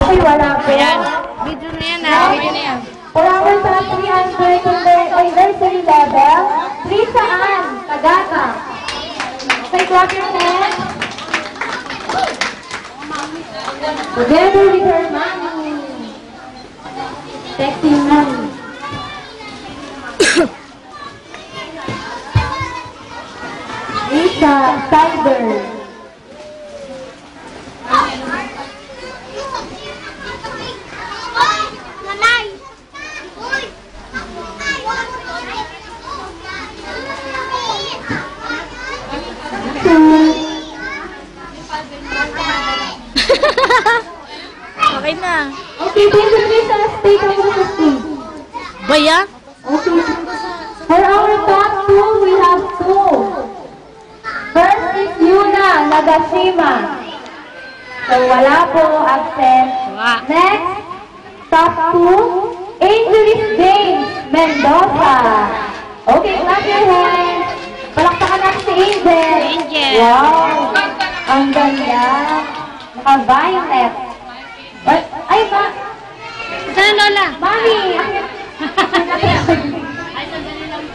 Okay, wala po. Ayan. Video na yan, ha? Video na yan. For our top 300 anniversary level, Lisa Ann Tagata. Okay, clap your hands. Together with her mommy. Sexy mommy. Lisa Tiger. Okay na. Okay, thank you, Lisa. Stay ka muna sa stage. Baya? Okay. For our top 2, we have 2. First is Yuna Nagashima. So, wala po, absent. Next, top 2, Angelis James Mendoza. Okay, clap your hands. Palakpakan natin si Angel. Angel. Wow. Ang ganda. Naka-violet. Ay, ma. Saan, Lola? Mami. Ay, sandali lang.